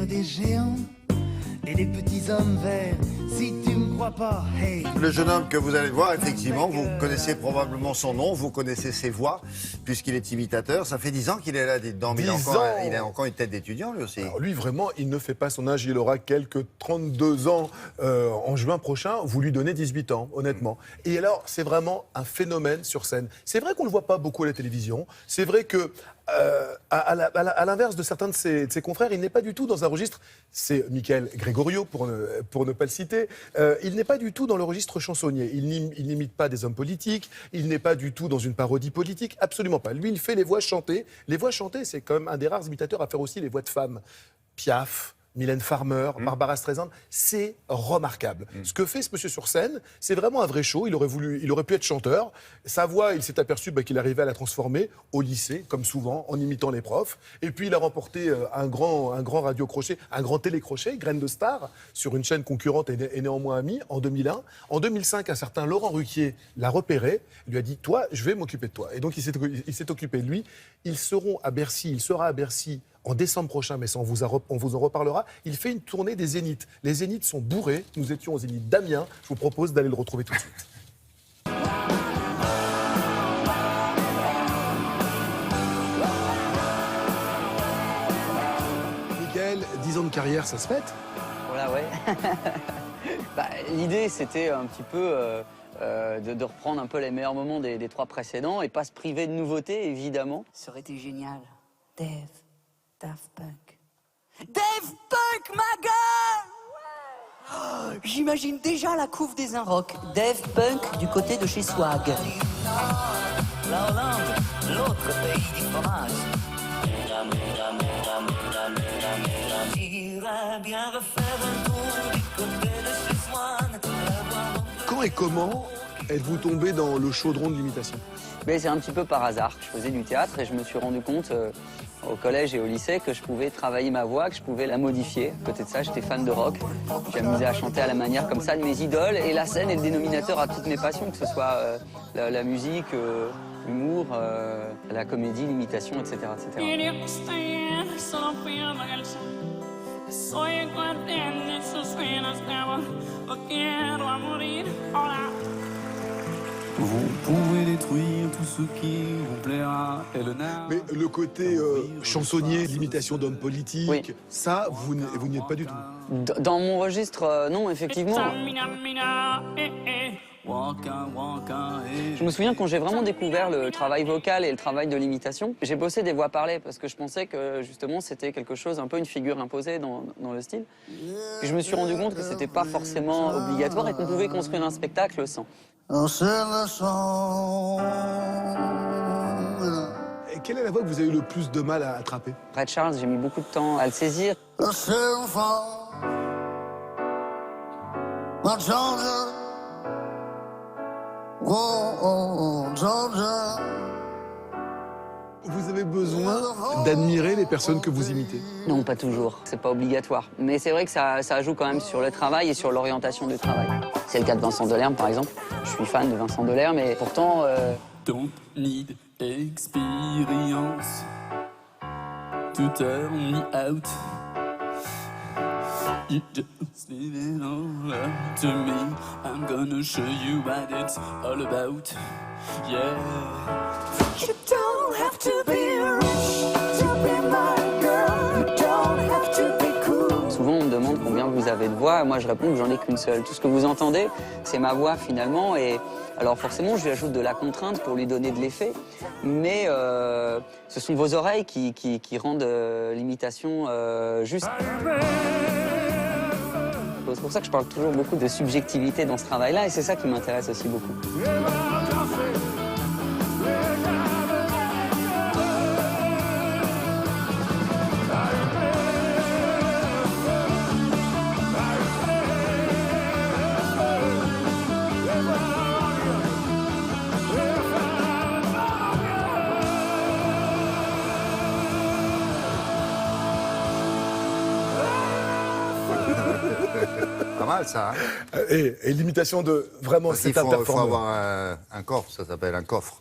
entre des géants et des petits hommes verts. Si tu me crois pas, hey. Le jeune homme que vous allez voir, effectivement, vous connaissez probablement son nom, vous connaissez ses voix, puisqu'il est imitateur. Ça fait 10 ans qu'il est là-dedans, mais il a encore une tête d'étudiant, lui aussi. Alors lui, vraiment, il ne fait pas son âge. Il aura quelques 32 ans en juin prochain. Vous lui donnez 18 ans, honnêtement. Et alors, c'est vraiment un phénomène sur scène. C'est vrai qu'on ne le voit pas beaucoup à la télévision. C'est vrai que, à l'inverse de certains de ses confrères, il n'est pas du tout dans un registre, c'est Michael Gregorio pour ne pas le citer, il n'est pas du tout dans le registre chansonnier. Il n'imite pas des hommes politiques, il n'est pas du tout dans une parodie politique, absolument pas. Lui, il fait les voix chantées. Les voix chantées, c'est quand même un des rares imitateurs à faire aussi les voix de femmes. Piaf, Mylène Farmer, Barbara Streisand, c'est remarquable. Ce que fait ce monsieur sur scène, c'est vraiment un vrai show. Il aurait pu être chanteur. Sa voix, il s'est aperçu qu'il arrivait à la transformer au lycée, comme souvent, en imitant les profs. Et puis il a remporté un grand radio-crochet, un grand télé-crochet, Graines de Star, sur une chaîne concurrente et néanmoins amie, en 2001. En 2005, un certain Laurent Ruquier l'a repéré, lui a dit « Toi, je vais m'occuper de toi ». Et donc il s'est occupé de lui. Il sera à Bercy en décembre prochain, mais ça, on vous en reparlera. Il fait une tournée des Zéniths. Les Zéniths sont bourrés. Nous étions aux Zéniths d'Amiens. Je vous propose d'aller le retrouver tout de suite. Michael, 10 ans de carrière, ça se fête? Voilà, ouais. L'idée, c'était un petit peu de reprendre un peu les meilleurs moments des 3 précédents et pas se priver de nouveautés, évidemment. Ça aurait été génial. Daft Punk. Daft Punk, ma gueule! Oh, j'imagine déjà la couve des Inrocks. Daft Punk du côté de chez Swag. La Hollande, l'autre pays du fromage. J'irais bien refaire un tour du côté de chez Swan. Quand et comment êtes-vous tombé dans le chaudron de l'imitation? C'est un petit peu par hasard. Je faisais du théâtre et je me suis rendu compte au collège et au lycée que je pouvais travailler ma voix, que je pouvais la modifier. À côté de ça, j'étais fan de rock. J'amusais à chanter à la manière comme ça de mes idoles. Et la scène est le dénominateur à toutes mes passions, que ce soit la musique, l'humour, la comédie, l'imitation, etc., etc. Vous pouvez détruire tout ce qui vous plaira et le nerf. Mais le côté chansonnier, l'imitation d'hommes politiques, oui. Ça, vous n'y êtes pas du tout. Dans mon registre, non, effectivement. Je me souviens quand j'ai vraiment découvert le travail vocal et le travail de l'imitation, j'ai bossé des voix parlées parce que je pensais que justement c'était quelque chose, un peu une figure imposée dans le style. Et je me suis rendu compte que c'était pas forcément obligatoire et qu'on pouvait construire un spectacle sans. Et quelle est la voix que vous avez eu le plus de mal à attraper? Ray Charles, j'ai mis beaucoup de temps à le saisir. Vous avez besoin d'admirer les personnes que vous imitez? Non, pas toujours. C'est pas obligatoire. Mais c'est vrai que ça joue quand même sur le travail et sur l'orientation du travail. C'est le cas de Vincent Delerme, par exemple. Je suis fan de Vincent Delerme, mais pourtant... Don't need experience to turn me out. You just leave it all up to me. I'm gonna show you what it's all about. Yeah. You don't have to be rich to be my girl. You don't have to be cool. Souvent, on me demande combien vous avez de voix. Moi, je réponds que j'en ai qu'une seule. Tout ce que vous entendez, c'est ma voix, finalement. Et alors, forcément, je lui ajoute de la contrainte pour lui donner de l'effet. Mais ce sont vos oreilles qui rendent l'imitation juste. C'est pour ça que je parle toujours beaucoup de subjectivité dans ce travail-là. Et c'est ça qui m'intéresse aussi beaucoup. Pas mal ça. Hein, et l'imitation de vraiment cet interperformeur. Il faut avoir un coffre, ça s'appelle un coffre.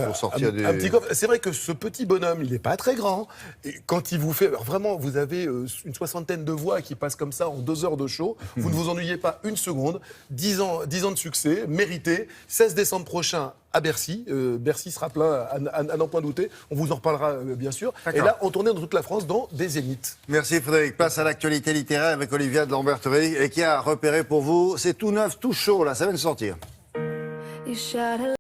pour sortir du... Un petit coffre. C'est vrai que ce petit bonhomme, il n'est pas très grand. Et quand il vous fait... Alors vraiment, vous avez une soixantaine de voix qui passent comme ça en 2 heures de show. Vous ne vous ennuyez pas une seconde. 10 ans de succès, mérité. 16 décembre prochain à Bercy. Bercy sera plein à n'en point douter. On vous en reparlera bien sûr. Et là, on tournait dans toute la France dans des zéniths. Merci Frédéric. Place à l'actualité littéraire avec Olivia de Lamberterie et qui a repéré pour vous, c'est tout neuf, tout chaud là, ça vient de sortir.